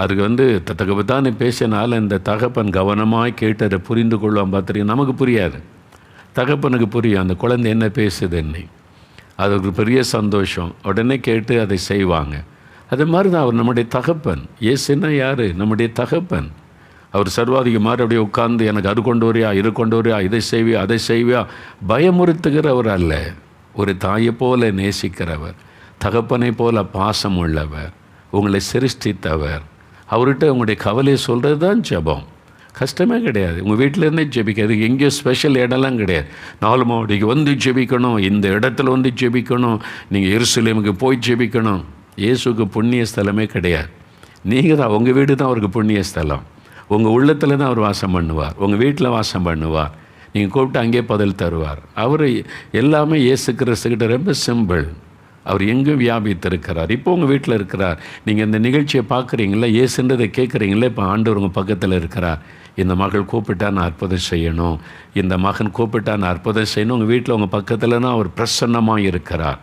அதுக்கு தகப்பத்தான்னு பேசினால இந்த தகப்பன் கவனமாய் கேட்டு அதை புரிந்து கொள்வான். பார்த்துருக்கீங்க, நமக்கு புரியாது, தகப்பனுக்கு புரியும் அந்த குழந்தை என்ன பேசுதுன்னு. அது ஒரு பெரிய சந்தோஷம். உடனே கேட்டு அதை செய்வாங்க. அது மாதிரி தான் அவர் நம்முடைய தகப்பன். இயேசுன்னா யார்? நம்முடைய தகப்பன். அவர் சர்வாதிகமாக அப்படியே உட்கார்ந்து எனக்கு அது கொண்டு வரியா, இது கொண்டு வரியா, இதை செய்வியா, அதை செய்வியா பயமுறுத்துகிறவர் அல்ல. ஒரு தாயை போல நேசிக்கிறவர், தகப்பனை போல பாசம் உள்ளவர், உங்களை சிருஷ்டித்தவர். அவர்கிட்ட உங்களுடைய கவலையை சொல்கிறது தான் ஜெபம். கஷ்டமே கிடையாது. உங்கள் வீட்டிலேருந்தே ஜெபிக்காது. எங்கேயோ ஸ்பெஷல் இடம்லாம் கிடையாது. 4 மாவடிக்கு வந்து ஜெபிக்கணும், இந்த இடத்துல வந்து ஜெபிக்கணும், நீங்கள் எருசலேமுக்கு போய் ஜெபிக்கணும். இயேசுக்கு புண்ணிய ஸ்தலமே கிடையாது. நீங்கள் தான், உங்கள் வீடு தான் அவருக்கு புண்ணிய ஸ்தலம். உங்கள் உள்ளத்தில் தான் அவர் வாசம் பண்ணுவார், உங்கள் வீட்டில் வாசம் பண்ணுவார். நீங்கள் கூப்பிட்டு அங்கேயே பதில் தருவார். அவர் எல்லாமே இயேசு கிறிஸ்துக்கிட்ட ரொம்ப சிம்பிள். அவர் எங்கும் வியாபித்திருக்கிறார். இப்போ உங்கள் வீட்டில் இருக்கிறார். நீங்கள் இந்த நிகழ்ச்சியை பார்க்குறீங்களா, இயேசுன்றதை கேட்குறீங்களா, இப்போ ஆண்டவர் உங்கள் பக்கத்தில் இருக்கிறார். இந்த மகள் கூப்பிட்டா நான் அற்புதம் செய்யணும், இந்த மகன் கூப்பிட்டா நான் அற்புதம் செய்யணும். உங்கள் வீட்டில் உங்கள் பக்கத்தில் தான் அவர் பிரசன்னமாக இருக்கிறார்.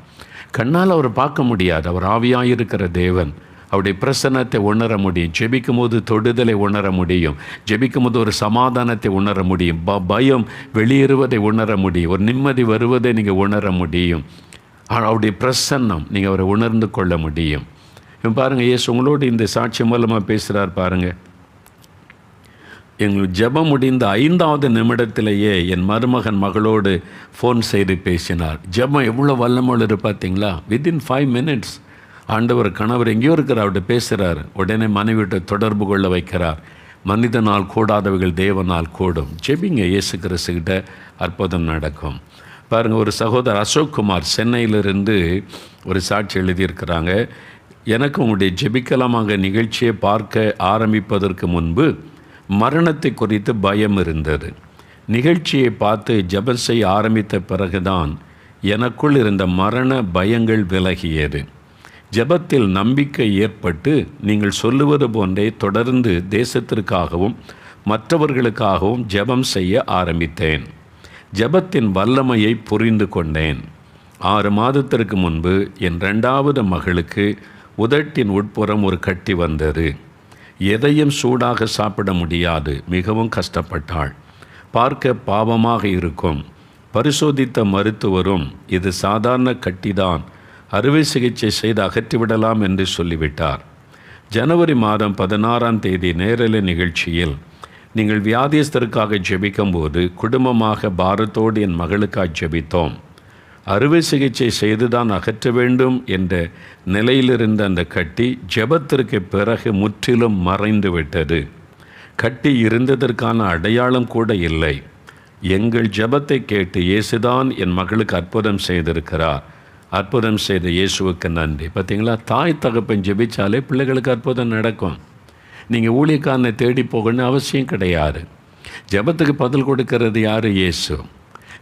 கண்ணால் அவர் பார்க்க முடியாது, அவர் ஆவியாக இருக்கிற தேவன். அவருடைய பிரசன்னத்தை உணர முடியும். ஜெபிக்கும் போது தொடுதலை உணர முடியும். ஜெபிக்கும் போது ஒரு சமாதானத்தை உணர முடியும். பயம் வெளியேறுவதை உணர முடியும். ஒரு நிம்மதி வருவதை நீங்கள் உணர முடியும். அவருடைய பிரசன்னம் நீங்கள் அவரை உணர்ந்து கொள்ள முடியும். பாருங்கள், இயேசு உங்களோடு இந்த சாட்சி மூலமாக பேசுகிறார். பாருங்கள், எங்கள் ஜெபம் முடிந்த 5வது நிமிடத்திலேயே என் மருமகன் மகளோடு ஃபோன் செய்து பேசினார். ஜெபம் எவ்வளோ வல்லமோடு பார்த்தீங்களா? வித்தின் 5 minutes ஆண்டவர் கணவர் எங்கேயோ இருக்கிறார், அவர்கிட்ட பேசுகிறார். உடனே மனைவிட்ட தொடர்பு கொள்ள வைக்கிறார். மனிதனால் கூடாதவைகள் தேவனால் கூடும். ஜெபிங்க, இயேசு கிறிஸ்துக்கிட்ட அற்புதம் நடக்கும். பாருங்கள், ஒரு சகோதரர் அசோக்குமார் சென்னையிலிருந்து ஒரு சாட்சி எழுதியிருக்கிறாங்க. எனக்கு உங்களுடைய ஜெபிக்கலாமாக நிகழ்ச்சியை பார்க்க ஆரம்பிப்பதற்கு முன்பு மரணத்தை குறித்து பயம் இருந்தது. நிகழ்ச்சியை பார்த்து ஜெபம் செய்ய ஆரம்பித்த பிறகுதான் எனக்குள் இருந்த மரண பயங்கள் விலகியது. ஜெபத்தில் நம்பிக்கை ஏற்பட்டு நீங்கள் சொல்லுவது போன்றே தொடர்ந்து தேசத்திற்காகவும் மற்றவர்களுக்காகவும் ஜெபம் செய்ய ஆரம்பித்தேன். ஜெபத்தின் வல்லமையை புரிந்து கொண்டேன். 6 மாதத்திற்கு முன்பு என் 2வது மகளுக்கு உதட்டின் உட்புறம் ஒரு கட்டி வந்தது. எதையும் சூடாக சாப்பிட முடியாது, மிகவும் கஷ்டப்பட்டாள். பார்க்க பாவமாக இருக்கும். பரிசோதித்த மருத்துவரும் இது சாதாரண கட்டிதான், அறுவை சிகிச்சை செய்து அகற்றிவிடலாம் என்று சொல்லிவிட்டார். ஜனவரி மாதம் 16ஆம் தேதி நேரலை நிகழ்ச்சியில் நீங்கள் வியாதியஸ்தருக்காக ஜெபிக்கும்போது குடும்பமாக பாரத்தோடு என் மகளுக்காக ஜெபித்தோம். அறுவை சிகிச்சை செய்துதான் அகற்ற வேண்டும் என்ற நிலையிலிருந்த அந்த கட்டி ஜெபத்திற்கு பிறகு முற்றிலும் மறைந்து விட்டது. கட்டி இருந்ததற்கான அடையாளம் கூட இல்லை. எங்கள் ஜெபத்தை கேட்டு இயேசுதான் என் மகளுக்கு அற்புதம் செய்திருக்கிறார். அற்புதம் செய்த இயேசுவுக்கு நன்றி. பார்த்தீங்களா, தாய் தகப்பன் ஜெபிச்சாலே பிள்ளைகளுக்கு அற்புதம் நடக்கும். நீங்கள் ஊழியக்காரனை தேடி போகணும்னு அவசியம் கிடையாது. ஜெபத்துக்கு பதில் கொடுக்கறது யார்? இயேசு.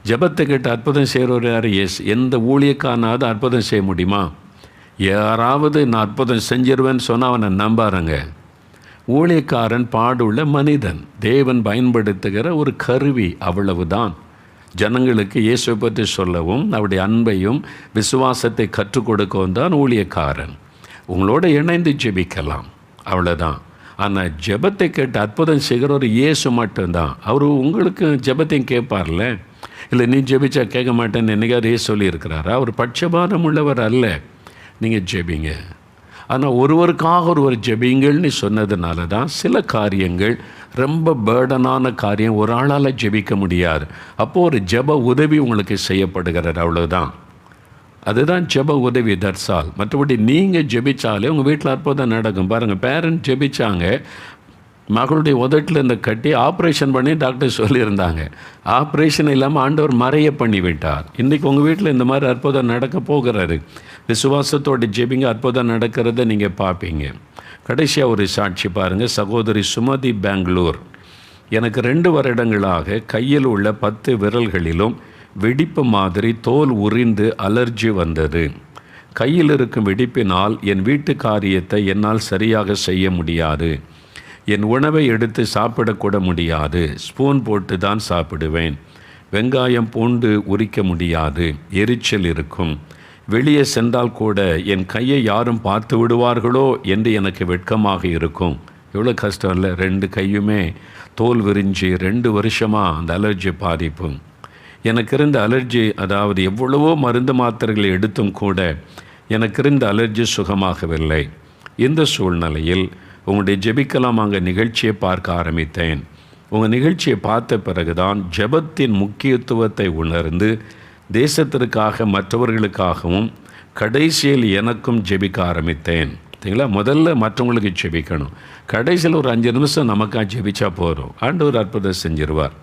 ஜெபத்தை கேட்டு அற்புதம் செய்கிறவர் யார்? இயேசு. எந்த ஊழியக்காரனாவது அற்புதம் செய்ய முடியுமா? யாராவது நான் அற்புதம் செஞ்சிருவேன்னு சொன்னால் அவனை நம்பாருங்க. ஊழியக்காரன் பாடுள்ள மனிதன், தேவன் பயன்படுத்துகிற ஒரு கருவி, அவ்வளவுதான். ஜனங்களுக்கு இயேசுவை பற்றி சொல்லவும் அவருடைய அன்பையும் விசுவாசத்தை கற்றுக் கொடுக்கவும் தான் ஊழியக்காரன். உங்களோட இணைந்து ஜெபிக்கலாம், அவ்வளோதான். ஆனால் ஜெபத்தை கேட்டு அற்புதம் செய்கிறவர் இயேசு மட்டும்தான். அவர் உங்களுக்கு ஜெபத்தையும் கேட்பார்ல. இல்லை நீ ஜெபிச்சா கேட்க மாட்டேன்னு என்னைக்காவது இயேசு சொல்லியிருக்கிறாரா? அவர் பட்சபாதம் உள்ளவர் அல்ல. நீங்கள் ஜெபிங்க. ஆனால் ஒருவருக்காக ஒருவர் ஜெபிங்கள்னு சொன்னதுனால தான் சில காரியங்கள் ரொம்ப பேர்டனான காரியம் ஒரு ஆளால் ஜெபிக்க முடியாது. அப்போது ஒரு ஜெப உதவி உங்களுக்கு செய்யப்படுகிறது, அவ்வளோதான். அதுதான் ஜெப உதவி, தட்ஸ் ஆல். மற்றபடி நீங்கள் ஜெபிச்சாலே உங்கள் வீட்டில் அற்புதம் நடக்கும். பாருங்கள், பேரண்ட் ஜெபிச்சாங்க, மகளுடைய உதட்டில் இந்த கட்டி ஆப்ரேஷன் பண்ணி டாக்டர் சொல்லியிருந்தாங்க. ஆப்ரேஷன் இல்லாமல் ஆண்டவர் மறைய பண்ணி விட்டார். இன்றைக்கி உங்கள் வீட்டில் இந்த மாதிரி அற்புதம் நடக்க போகிறாரு. விசுவாசத்தோடு ஜெபிங்க, அற்புதம் நடக்கிறத நீங்கள் பார்ப்பீங்க. கடைசியாக ஒரு சாட்சி பாருங்கள். சகோதரி சுமதி, பெங்களூர். எனக்கு 2 வருடங்களாக கையில் உள்ள 10 விரல்களிலும் வெடிப்பு மாதிரி தோல் உரிந்து அலர்ஜி வந்தது. கையில் இருக்கும் வெடிப்பினால் என் வீட்டு காரியத்தை என்னால் சரியாக செய்ய முடியாது. என் உணவை எடுத்து சாப்பிடக்கூட முடியாது. ஸ்பூன் போட்டு தான் சாப்பிடுவேன். வெங்காயம், பூண்டு உரிக்க முடியாது. எரிச்சல் இருக்கும். வெளியே சென்றால் கூட என் கையை யாரும் பார்த்து விடுவார்களோ என்று எனக்கு வெட்கமாக இருக்கும். எவ்வளோ கஷ்டம் இல்லை? 2 கையுமே தோல் விரிஞ்சு 2 வருஷமாக அந்த அலர்ஜி பாதிப்பு. எனக்கு இருந்த அலர்ஜி, அதாவது எவ்வளவோ மருந்து மாத்திரைகளை எடுத்தும் கூட எனக்கு இருந்த அலர்ஜி சுகமாகவில்லை. இந்த சூழ்நிலையில் உங்களுடைய ஜெபிக்கலாம் அங்கே நிகழ்ச்சியை பார்க்க ஆரம்பித்தேன். உங்கள் நிகழ்ச்சியை பார்த்த பிறகுதான் ஜெபத்தின் முக்கியத்துவத்தை உணர்ந்து தேசத்திற்காக மற்றவர்களுக்காகவும் கடைசியில் எனக்கும் ஜெபிக்க ஆரம்பித்தேன். சரிங்களா? முதல்ல மற்றவங்களுக்கு ஜெபிக்கணும். கடைசியில் ஒரு 5 நிமிஷம் நமக்காக ஜெபிச்சா போகிறோம். ஆண்டவர் அற்புதம் செஞ்சிருவார்.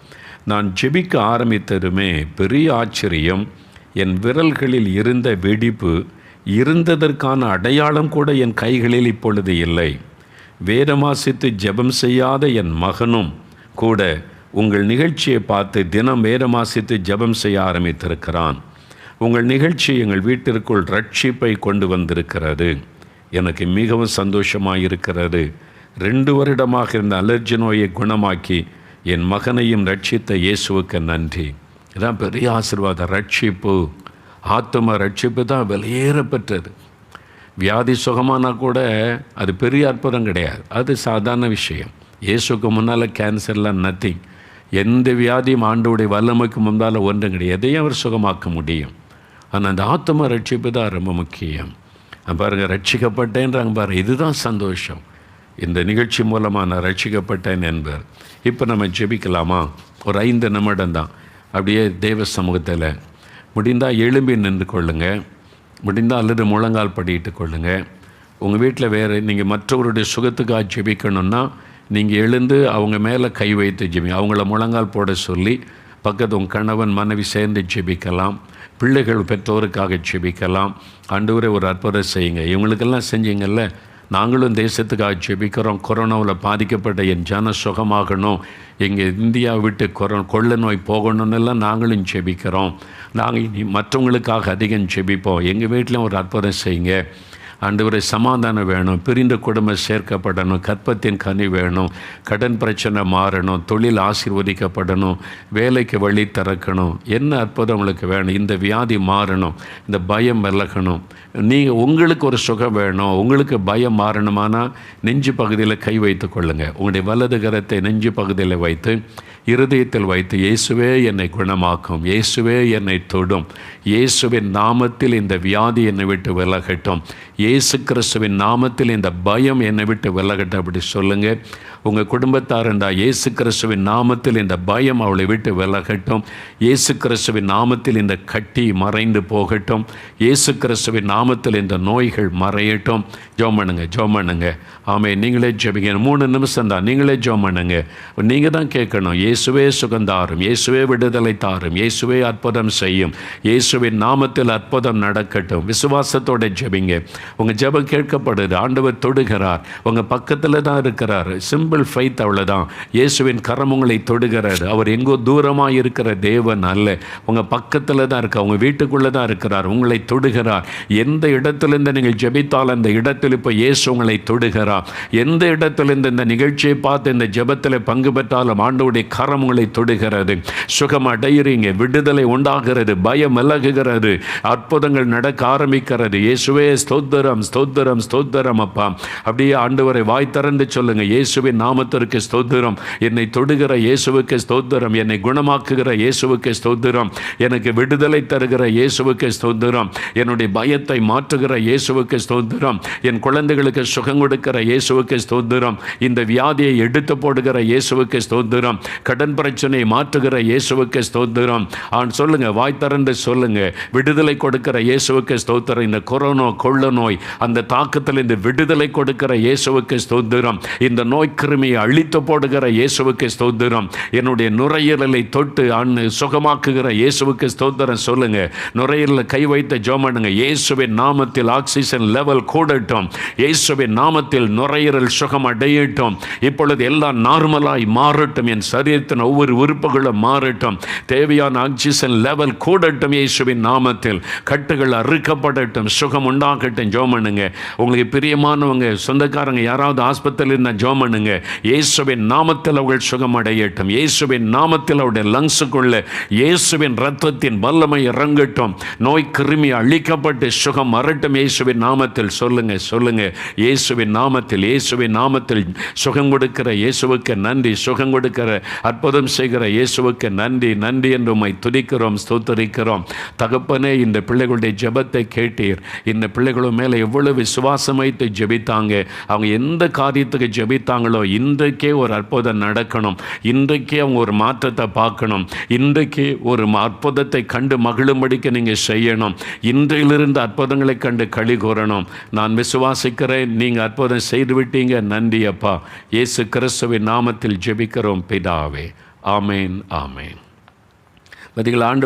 நான் ஜெபிக்க ஆரம்பித்ததுமே பெரிய ஆச்சரியம். என் விரல்களில் இருந்த வெடிப்பு இருந்ததற்கான அடையாளம் கூட என் கைகளில் இப்பொழுது இல்லை. வேதமாசித்து ஜெபம் செய்யாத என் மகனும் கூட உங்கள் நிகழ்ச்சியை பார்த்து தினம் வேதமாசித்து ஜெபம் செய்ய ஆரம்பித்திருக்கிறான். உங்கள் நிகழ்ச்சி எங்கள் வீட்டிற்குள் ரட்சிப்பை கொண்டு வந்திருக்கிறது. எனக்கு மிகவும் சந்தோஷமாக இருக்கிறது. 2 வருடமாக இருந்த அலர்ஜி நோயை குணமாக்கி என் மகனையும் ரட்சித்த இயேசுவுக்கு நன்றி. இதான் பெரிய ஆசீர்வாதம். ரட்சிப்பு, ஆத்தும ரட்சிப்பு தான் வெளியேறப்பட்டது. வியாதி சுகமானா கூட அது பெரிய அற்புதம் கிடையாது, அது சாதாரண விஷயம். இயேசுக்கு முன்னால் கேன்சர்லாம் நத்திங். எந்த வியாதியும் ஆண்டவுடைய வல்லமைக்கு முன்னால் ஒன்றும் கிடையாது. எதையும் அவர் சுகமாக்க முடியும். ஆனால் அந்த ஆத்தும ரட்சிப்பு தான் ரொம்ப முக்கியம். பாருங்கள், ரட்சிக்கப்பட்டேன்றாங்க பாருங்கள். இதுதான் சந்தோஷம். இந்த நிகழ்ச்சி மூலமாக நான் ரட்சிக்கப்பட்டேன் என்பார். இப்போ நம்ம ஜெபிக்கலாமா? ஒரு 5 நிமிடம் தான். அப்படியே தேவ சமூகத்தில் முடிந்தால் எழும்பி நின்று கொள்ளுங்கள். முடிந்தால் அல்லது முழங்கால் படிட்டு கொள்ளுங்கள். உங்கள் வீட்டில் வேறு நீங்கள் மற்றவருடைய சுகத்துக்காக ஜெபிக்கணுன்னா நீங்கள் எழுந்து அவங்க மேலே கை வைத்து ஜெபி. அவங்கள முழங்கால் போட சொல்லி பக்கத்து உங்கள் கணவன் மனைவி சேர்ந்து ஜெபிக்கலாம். பிள்ளைகள் பெற்றோருக்காக ஜெபிக்கலாம். ஆண்டவரே ஒரு அற்புதம் செய்யுங்க. இவங்களுக்கெல்லாம் செஞ்சீங்கல்ல, நாங்களும் தேசத்துக்காக ஜெபிக்கிறோம். கொரோனாவில் பாதிக்கப்பட்ட என் ஜன சுகமாகணும், எங்கள் இந்தியாவை விட்டு கொள்ள நோய் போகணும்னு எல்லாம் நாங்களும் ஜெபிக்கிறோம். நாங்கள் இனி மற்றவங்களுக்காக அதிகம் ஜெபிப்போம். எங்கள் வீட்டில் ஒரு அற்புதம் செய்யுங்க. ஆண்டவரே, சமாதானம் வேணும், பிரிந்த குடும்பம் சேர்க்கப்படணும், கற்பத்தின் கனி வேணும், கடன் பிரச்சனை மாறணும், தொழில் ஆசீர்வதிக்கப்படணும், வேலைக்கு வழி திறக்கணும். என்ன அற்புதம் உங்களுக்கு வேணும்? இந்த வியாதி மாறணும், இந்த பயம் விலகணும். நீங்கள் உங்களுக்கு ஒரு சுகம் வேணும், உங்களுக்கு பயம் மாறணுமானா நெஞ்சு பகுதியில் கை வைத்து கொள்ளுங்கள். உங்களுடைய வலது கரத்தை நெஞ்சு பகுதியில் வைத்து இருதயத்தில் வைத்து, இயேசுவே என்னை குணமாக்கும், இயேசுவே என்னை தொடும், இயேசுவின் நாமத்தில் இந்த வியாதி என்னை விட்டு விலகட்டும், இயேசு கிறிஸ்துவின் நாமத்தில் இந்த பயம் என்னை விட்டு விலகட்டும். அப்படி சொல்லுங்கள். உங்கள் குடும்பத்தார் இருந்தால் இயேசு கிறிஸ்துவின் நாமத்தில் இந்த பயம் அவளை விட்டு விலகட்டும், இயேசு கிறிஸ்துவின் நாமத்தில் இந்த கட்டி மறைந்து போகட்டும், இயேசு கிறிஸ்துவின் நாமத்தில் இந்த நோய்கள் மறையட்டும். ஜெபம் பண்ணுங்க, ஜெபம் பண்ணுங்க. ஆமே, நீங்களே ஜெபிங்க. 3 நிமிஷம் தான். நீங்களே ஜெபம் பண்ணுங்க. நீங்கள் தான் கேட்கணும். இயேசுவே சுகந்தாரும், இயேசுவே விடுதலை தாரும், இயேசுவே அற்புதம் செய்யும், இயேசுவின் நாமத்தில் அற்புதம் நடக்கட்டும். விசுவாசத்தோட ஜெபிங்க. உங்கள் ஜெபம் கேட்கப்படுது. ஆண்டவர் தொடுகிறார். உங்கள் பக்கத்தில் தான் இருக்கிறார். சிம்பிள் ஃபைத், அவ்வளோதான். இயேசுவின் கரம் உங்களை தொடுகிறார். அவர் எங்கோ தூரமாக இருக்கிற தேவன் அல்ல, உங்கள் பக்கத்தில் தான் இருக்கார். உங்கள் வீட்டுக்குள்ளே தான் இருக்கிறார். உங்களை தொடுகிறார். எந்த இடத்துலேருந்து நீங்கள் ஜெபித்தால் அந்த இடத்தில் இப்போ இயேசு உங்களை தொடுகிறார். எந்த இடத்துலேருந்து இந்த நிகழ்ச்சியை பார்த்து இந்த ஜெபத்தில் பங்கு பெற்றாலும் ஆண்டவருடைய கரம் உங்களை தொடுகிறது. சுகம் அடைகிறீங்க, விடுதலை உண்டாகிறது, பயம் விலகுகிறது, அற்புதங்கள் நடக்க ஆரம்பிக்கிறது. இயேசுவே ஸ்தோத்திரம், ஸ்தோத்திரம், ஸ்தோத்திரம் அப்பா. அப்படியே ஆண்டவரை வாய் திறந்து சொல்லுங்க. இயேசுவின் நாமத்திற்கு ஸ்தோத்திரம். என்னை தொடுகிற இயேசுவுக்கு ஸ்தோத்திரம். என்னை குணமாக்குகிற இயேசுவுக்கு ஸ்தோத்திரம். எனக்கு விடுதலை தருகிற இயேசுவுக்கு ஸ்தோத்திரம். என்னுடைய பயத்தை மாற்றுகிற இயேசுவுக்கு ஸ்தோத்திரம். என் குழந்தைகளுக்கு சுகம் கொடுக்கிற இயேசுவுக்கு ஸ்தோத்திரம். இந்த வியாதியை எடுத்து போடுகிற இயேசுவுக்கு ஸ்தோத்திரம். கடன் பிரச்சனையை மாற்றுகிற இயேசுவுக்கு ஸ்தோத்திரம். சொல்லுங்க, வாய் திறந்து சொல்லுங்க. விடுதலை கொடுக்கிற இயேசுவுக்கு ஸ்தோத்திரம். இந்த கொரோனா கொள்ள நோய் அந்த தாக்கத்தில் இந்த விடுதலை கொடுக்கிற இயேசுவுக்கு ஸ்தோத்திரம். இந்த நோய் கிருமியை அழித்து போடுகிற இயேசுவுக்கு ஸ்தோத்திரம். என்னுடைய நுரையீரலை தொட்டு சுகமாக்குகிற இயேசுவுக்கு ஸ்தோத்திரம் சொல்லுங்க. நுரையீரலில் கை வைத்த ஜெபம் பண்ணுங்க. இயேசுவின் நாமத்தில் ஆக்சிஜன் லெவல் கூடட்டும். இயேசுவின் நாமத்தில் நுரையீரல் சுகம் அடையட்டும். இப்பொழுது எல்லாம் நார்மலாய் மாறட்டும். என் சரீரத்தின் ஒவ்வொரு உறுப்புகளும் மாறட்டும். தேவையான ஆக்சிஜன் லெவல் கூடட்டும். இயேசுவின் நாமத்தில் கட்டுகள் அறுக்கப்படட்டும். சுகம் உண்டாகட்டும். ஜெபம் பண்ணுங்க. உங்களுக்கு பிரியமானவங்க சொந்தக்காரங்க யாராவது ஆஸ்பத்திரியில் இருந்தால் ஜெபம் பண்ணுங்க. இயேசுவின் நாமத்தில் அவர்கள் சுகம் அடையட்டும். இயேசுவின் நாமத்தில் அவருடைய லங்ஸுக்குள்ள இயேசுவின் இரத்தத்தின் வல்லமை இறங்கட்டும். நோய் கிருமி அழிக்கப்பட்டு சுகம் வரட்டும். இயேசுவின் நாமத்தில் சொல்லுங்க. இயேசுவின் நாமத்தில், இயேசுவின் நாமத்தில் சுகம் கொடுக்கிற இயேசுவுக்கு நன்றி. சுகம் கொடுக்கிற அற்புதம் செய்கிற இயேசுவுக்கு நன்றி. நன்றி என்று உம்மை துதிக்கிறோம், ஸ்தோத்தரிக்கிறோம். தகப்பனே, இந்த பிள்ளைகளுடைய ஜெபத்தை கேட்டீர். இந்த பிள்ளைகளும் மேலே எவ்வளவு விசுவாசம் வைத்து ஜெபித்தாங்க. அவங்க எந்த காரியத்துக்கு ஜெபித்தாங்களோ இன்றைக்கே ஒரு அற்புதம் நடக்கணும். இன்றைக்கே அவங்க ஒரு மாற்றத்தை பார்க்கணும். இன்றைக்கு ஒரு அற்புதத்தை கண்டு மகிழும்படிக்கு நீங்கள் செய்யணும். இன்றையிலிருந்து அற்புதங்களை கண்டு களி கூறணும். நான் விசுவாசிக்கிறேன். நீங்கள் அற்புதம் செய்து விட்டீங்க. நன்றி அப்பா. இயேசு கிறிஸ்துவின் நாமத்தில் ஜெபிக்கிறோம் பிதாவே. ஆமேன், ஆமேன். பதிகள் ஆண்டு